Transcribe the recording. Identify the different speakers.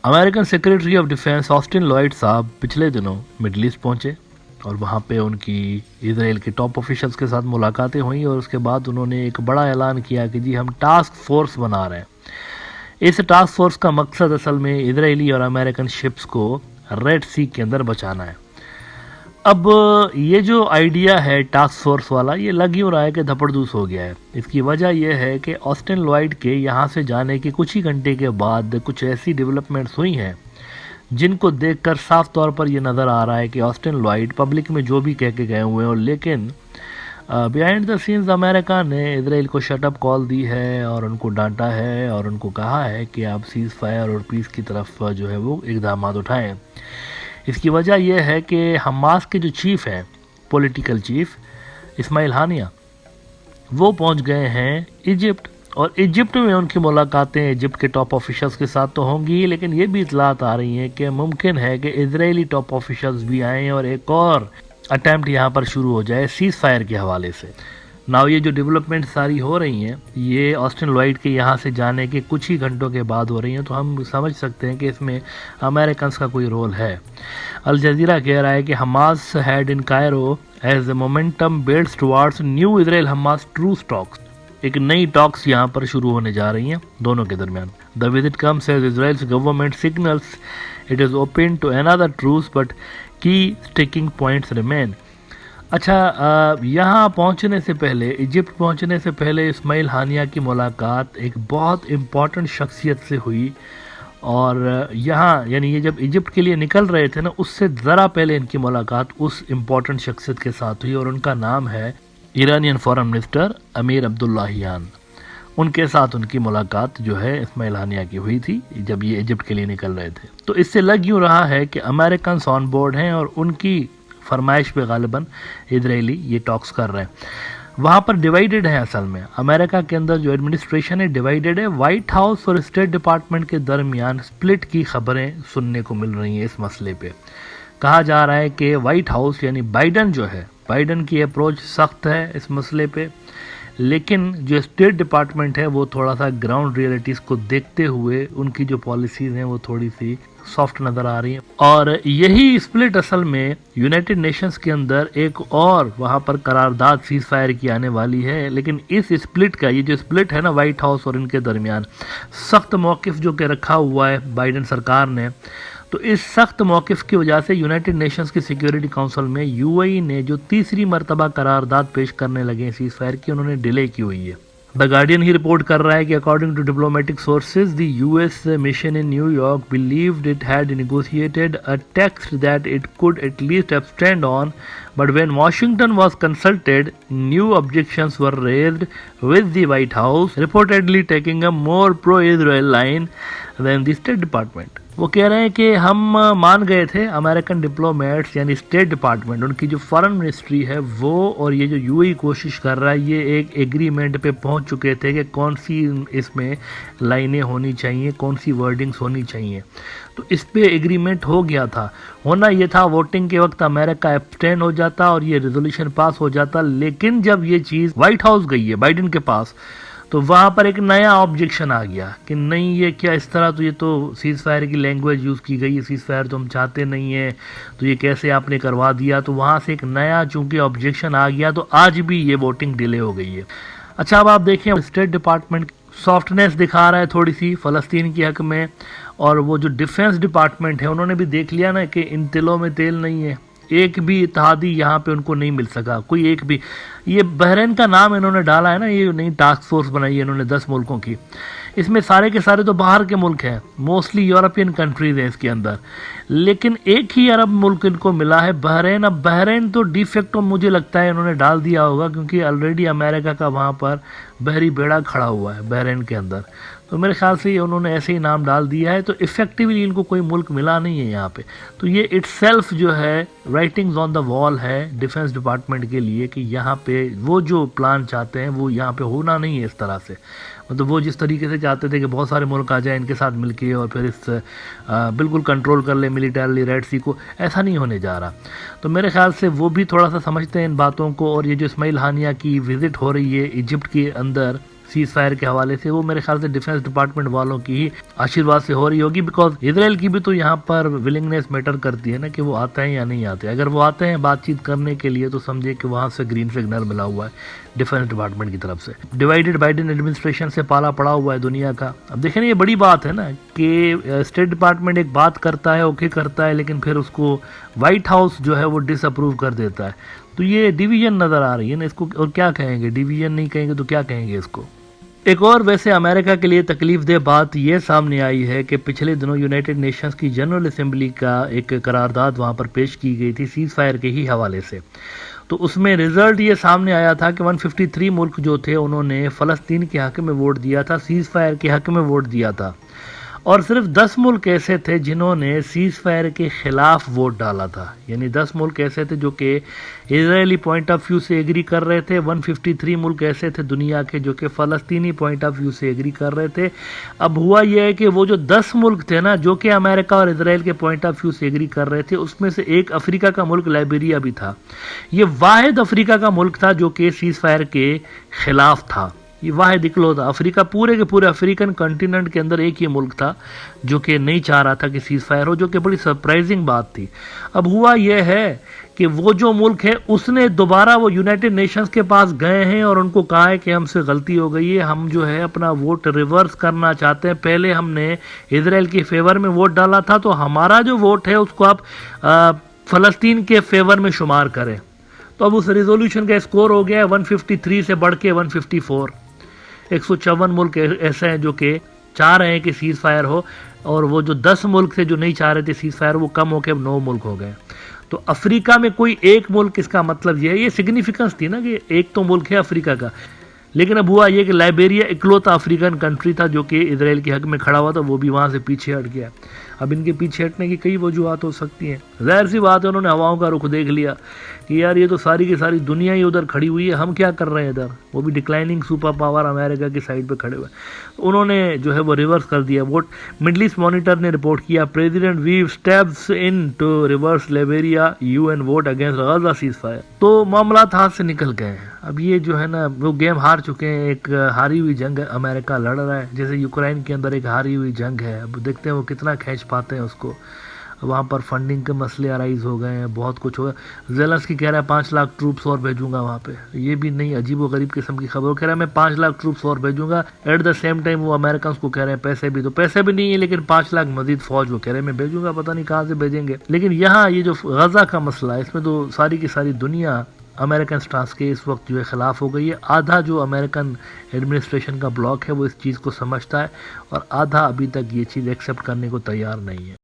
Speaker 1: American secretary of defence Austin Lloyd साहब पिछले दिनों मिडल ईस्ट पहुंचे और वहाँ पे उनकी इजराइल के टॉप ऑफिशियल्स के साथ मुलाकातें हुई और उसके बाद उन्होंने एक बड़ा ऐलान किया कि जी हम टास्क फोर्स बना रहे हैं। इस टास्क फोर्स का मकसद असल में इजरायली और अमेरिकन शिप्स को रेड सी के अंदर बचाना है। अब ये जो आइडिया है टास्क फोर्स वाला, ये लग यूँ रहा है कि धपड़धूस हो गया है। इसकी वजह यह है कि ऑस्टिन लॉयड के यहाँ से जाने के कुछ ही घंटे के बाद कुछ ऐसी डेवलपमेंट्स हुई हैं जिनको देखकर साफ तौर पर यह नज़र आ रहा है कि ऑस्टिन लॉयड पब्लिक में जो भी कह के गए हुए हैं, और लेकिन बिहाइंड द सीन्स अमेरिका ने इजराइल को शटअप कॉल दी है और उनको डांटा है और उनको कहा है कि आप सीज़ फायर और पीस की तरफ जो है वो इक़दाम उठाएं। इसकी वजह यह है कि हमास के जो चीफ हैं, पॉलिटिकल चीफ इस्माइल हानिया, वो पहुंच गए हैं इजिप्ट, और इजिप्ट में उनकी मुलाकातें इजिप्ट के टॉप ऑफिशल्स के साथ तो होंगी, लेकिन ये भी इतलात आ रही हैं कि मुमकिन है कि इजरायली टॉप ऑफिशल्स भी आएँ और एक और अटैम्प्ट यहाँ पर शुरू हो जाए सीज़ फायर के हवाले से। नाउ ये जो डेवलपमेंट सारी हो रही हैं ये ऑस्टिन लॉयड के यहाँ से जाने के कुछ ही घंटों के बाद हो रही हैं, तो हम समझ सकते हैं कि इसमें अमेरिकन का कोई रोल है। अल जज़ीरा कह रहा है कि Hamas had in Cairo as a momentum builds towards new Israel Hamas truce talks. एक नई टॉक्स यहाँ पर शुरू होने जा रही हैं दोनों के दरमियान। The visit comes as Israel's government signals it is open to another truce but key sticking points remain. अच्छा, यहाँ पहुँचने से पहले, इजिप्ट पहुँचने से पहले इस्माइल हानिया की मुलाकात एक बहुत इम्पॉर्टेंट शख्सियत से हुई, और यहाँ यानी ये जब इजिप्ट के लिए निकल रहे थे ना, उससे ज़रा पहले इनकी मुलाकात उस इम्पॉर्टेंट शख्सियत के साथ हुई, और उनका नाम है ईरानियन फॉरेन मिनिस्टर अमीर अब्दुल्लाहियान। उनके साथ उनकी मुलाकात जो है इस्माइल हानिया की हुई थी जब ये इजिप्ट के लिए निकल रहे थे। तो इससे लग यूँ रहा है कि अमेरिकन ऑन बोर्ड हैं और उनकी फरमाइश पे गालिबन इजरायली ये टॉक्स कर रहे हैं। वहाँ पर डिवाइडेड है, असल में अमेरिका के अंदर जो एडमिनिस्ट्रेशन है डिवाइडेड है। वाइट हाउस और स्टेट डिपार्टमेंट के दरमियान स्प्लिट की खबरें सुनने को मिल रही हैं इस मसले पे। कहा जा रहा है कि वाइट हाउस यानी बाइडन जो है, बाइडन की अप्रोच सख्त है इस मसले पे, लेकिन जो स्टेट डिपार्टमेंट है वो थोड़ा सा ग्राउंड रियलिटीज़ को देखते हुए उनकी जो पॉलिसीज़ हैं वो थोड़ी सी सॉफ्ट नज़र आ रही हैं। और यही स्प्लिट असल में यूनाइटेड नेशंस के अंदर एक और वहाँ पर करारदाद सीज़ फायर की आने वाली है, लेकिन इस स्प्लिट का, ये जो स्प्लिट है ना वाइट हाउस और इनके दरमियान, सख्त मौक़िफ़ जो कि रखा हुआ है बाइडन सरकार ने, तो इस सख्त मौक़िफ़ की वजह से यूनाइटेड नेशंस की सिक्योरिटी काउंसिल में यूएई ने जो तीसरी मरतबा करारदाद पेश करने लगे सीज़ फायर की, उन्होंने डिले की हुई है। द गार्डियन ही रिपोर्ट कर रहा है कि according to diplomatic sources the US mission in New York believed it had negotiated a text that it could at least abstain on, but when Washington was consulted, new objections were raised with the White House reportedly taking a more pro-Israel line than the State Department. वो कह रहे हैं कि हम मान गए थे, American diplomats यानी स्टेट डिपार्टमेंट, उनकी जो फॉरेन मिनिस्ट्री है वो, और ये जो यूएई कोशिश कर रहा है, ये एक एग्रीमेंट पे पहुंच चुके थे कि कौन सी इसमें लाइनें होनी चाहिए, कौन सी वर्डिंग्स होनी चाहिए। तो इस पे एग्रीमेंट हो गया था। होना ये था वोटिंग के वक्त अमेरिका एब्सटेन हो जाता और ये रेजोल्यूशन पास हो जाता, लेकिन जब ये चीज़ व्हाइट हाउस गई है बाइडन के पास, तो वहाँ पर एक नया ऑब्जेक्शन आ गया कि नहीं ये क्या इस तरह, तो ये तो सीज़ फायर की लैंग्वेज यूज़ की गई है, सीज़ फायर तो हम चाहते नहीं है, तो ये कैसे आपने करवा दिया। तो वहाँ से एक नया चूँकि ऑब्जेक्शन आ गया, तो आज भी ये वोटिंग डिले हो गई है। अच्छा, अब आप देखें स्टेट डिपार्टमेंट सॉफ्टनेस दिखा रहा है थोड़ी सी फ़लस्तीन के हक़ में, और वो जो डिफेंस डिपार्टमेंट है उन्होंने भी देख लिया ना कि इन तिलों में तेल नहीं है, एक भी इत्तेहादी यहाँ पे उनको नहीं मिल सका, कोई एक भी। ये बहरीन का नाम इन्होंने डाला है ना, ये नई टास्क फोर्स बनाई है इन्होंने 10 मुल्कों की, इसमें सारे के सारे तो बाहर के मुल्क हैं, मोस्टली यूरोपियन कंट्रीज़ हैं इसके अंदर, लेकिन एक ही अरब मुल्क इनको मिला है बहरीन। अब बहरीन तो डिफेक्टो मुझे लगता है इन्होंने डाल दिया होगा, क्योंकि ऑलरेडी अमेरिका का वहाँ पर बहरी बेड़ा खड़ा हुआ है बहरीन के अंदर, तो मेरे ख्याल से ये उन्होंने ऐसे ही नाम डाल दिया है, तो इफ़ेक्टिवली इनको कोई मुल्क मिला नहीं है यहाँ पे। तो ये इटसेल्फ जो है राइटिंग्स ऑन द वॉल है डिफेंस डिपार्टमेंट के लिए कि यहाँ पे वो जो प्लान चाहते हैं वो यहाँ पे होना नहीं है इस तरह से। मतलब वो जिस तरीके से चाहते थे कि बहुत सारे मुल्क आ जाए इनके साथ मिलके और फिर इस बिल्कुल कंट्रोल कर ले मिलिटरली रेड सी को, ऐसा नहीं होने जा रहा। तो मेरे ख्याल से वो भी थोड़ा सा समझते हैं इन बातों को। और ये जो इस्माइल हानिया की विज़िट हो रही है इजिप्ट के अंदर سیز فائر کے حوالے سے، وہ میرے خیال سے ڈیفنس ڈپارٹمنٹ والوں کی ہی آشیرواد سے ہو رہی ہوگی، بیکاز اسرائیل کی بھی تو یہاں پر ولنگنیس میٹر کرتی ہے نا کہ وہ آتے ہیں یا نہیں آتے. اگر وہ آتے ہیں بات چیت کرنے کے لیے تو سمجھے کہ وہاں سے گرین سگنل ملا ہوا ہے ڈیفنس ڈپارٹمنٹ کی طرف سے. ڈیوائیڈڈ بائیڈن ایڈمنسٹریشن سے پالا پڑا ہوا ہے دنیا کا. اب دیکھیں یہ بڑی بات ہے نا کہ اسٹیٹ ڈپارٹمنٹ ایک بات کرتا ہے، اوکے کرتا ہے، لیکن پھر اس کو وائٹ ہاؤس جو ہے وہ ڈس اپروو کر دیتا ہے. تو یہ ڈیویژن نظر آ رہی ہے نا اس کو، اور کیا کہیں گے، ڈیویژن نہیں کہیں گے تو کیا کہیں گے اس کو. ایک اور ویسے امریکہ کے لیے تکلیف دہ بات یہ سامنے آئی ہے کہ پچھلے دنوں یونائٹڈ نیشنز کی جنرل اسمبلی کا ایک قرارداد وہاں پر پیش کی گئی تھی سیز فائر کے ہی حوالے سے. تو اس میں رزلٹ یہ سامنے آیا تھا کہ 153 ملک جو تھے انہوں نے فلسطین کے حق میں ووٹ دیا تھا، سیز فائر کے حق میں ووٹ دیا تھا، اور صرف 10 ملک ایسے تھے جنہوں نے سیز فائر کے خلاف ووٹ ڈالا تھا. یعنی 10 ملک ایسے تھے جو کہ اسرائیلی پوائنٹ آف ویو سے ایگری کر رہے تھے، 153 ملک ایسے تھے دنیا کے جو کہ فلسطینی پوائنٹ آف ویو سے ایگری کر رہے تھے. اب ہوا یہ ہے کہ وہ جو 10 ملک تھے نا جو کہ امریکہ اور اسرائیل کے پوائنٹ آف ویو سے ایگری کر رہے تھے، اس میں سے ایک افریقہ کا ملک لائبیریا بھی تھا. یہ واحد افریقہ کا ملک تھا جو کہ سیز فائر کے خلاف تھا. یہ واحد اکلوتا افریقہ، پورے کے پورے افریقن کنٹیننٹ کے اندر ایک ہی ملک تھا جو کہ نہیں چاہ رہا تھا کہ سیز فائر ہو، جو کہ بڑی سرپرائزنگ بات تھی. اب ہوا یہ ہے کہ وہ جو ملک ہے اس نے دوبارہ وہ یونائٹڈ نیشنز کے پاس گئے ہیں اور ان کو کہا ہے کہ ہم سے غلطی ہو گئی ہے، ہم جو ہے اپنا ووٹ ریورس کرنا چاہتے ہیں. پہلے ہم نے اسرائیل کے فیور میں ووٹ ڈالا تھا، تو ہمارا جو ووٹ ہے اس کو آپ فلسطین کے فیور میں شمار کریں. تو اب اس ریزولوشن کا اسکور ہو گیا ہے 153 سے بڑھ کے 154. 154 ملک ایسے ہیں جو کہ چاہ رہے ہیں کہ سیز فائر ہو، اور وہ جو 10 ملک تھے جو نہیں چاہ رہے تھے سیز فائر، وہ کم ہو کے 9 ملک ہو گئے. تو افریقہ میں کوئی ایک ملک، اس کا مطلب یہ ہے، یہ سگنیفیکنس تھی نا کہ ایک تو ملک ہے افریقہ کا. لیکن اب ہوا یہ کہ لائبیریا اکلوتا افریقن کنٹری تھا جو کہ اسرائیل کے حق میں کھڑا ہوا تھا، وہ بھی وہاں سے پیچھے ہٹ گیا. اب ان کے پیچھے ہٹنے کی کئی وجوہات ہو سکتی ہیں. ظاہر سی بات ہے انہوں نے ہواؤں کا رخ دیکھ لیا کہ یار یہ تو ساری کی ساری دنیا ہی ادھر کھڑی ہوئی ہے، ہم کیا کر رہے ہیں ادھر، وہ بھی ڈکلائننگ سپر پاور امریکہ کی سائڈ پہ کھڑے ہوئے. انہوں نے جو ہے وہ ریورس کر دیا ووٹ. مڈل ایسٹ مانیٹر نے رپورٹ کیا پریزیڈنٹ ویو steps in to reverse Liberia UN vote against Gaza ceasefire. تو معاملات ہاتھ سے نکل گئے ہیں. اب یہ جو ہے نا وہ گیم ہار چکے ہیں. ایک ہاری ہوئی جنگ امریکہ لڑ رہا ہے، جیسے یوکرائن کے اندر ایک ہاری ہوئی جنگ ہے. اب دیکھتے ہیں وہ کتنا کھینچ پاتے ہیں اس کو. وہاں پر فنڈنگ کے مسئلے ارائز ہو گئے ہیں، بہت کچھ ہو گیا. زیلنسکی کہہ رہا ہے 5 لاکھ ٹروپس اور بھیجوں گا وہاں پہ. یہ بھی نہیں عجیب و غریب قسم کی خبر. وہ کہہ رہا ہے میں 5 لاکھ ٹروپس اور بھیجوں گا. ایٹ دا سیم ٹائم وہ امریکنس کو کہہ رہے ہیں پیسے بھی، تو پیسے بھی نہیں ہیں لیکن 5 لاکھ مزید فوج وہ کہہ رہے ہیں میں بھیجوں گا. پتہ نہیں کہاں سے بھیجیں گے. لیکن یہاں یہ جو غزہ کا مسئلہ ہے اس میں تو ساری کی ساری دنیا امریکن سٹانس کے اس وقت جو ہے خلاف ہو گئی ہے. آدھا جو امریکن ایڈمنسٹریشن کا بلاک ہے وہ اس چیز کو سمجھتا ہے، اور آدھا ابھی تک یہ چیز ایکسیپٹ کرنے کو تیار نہیں ہے.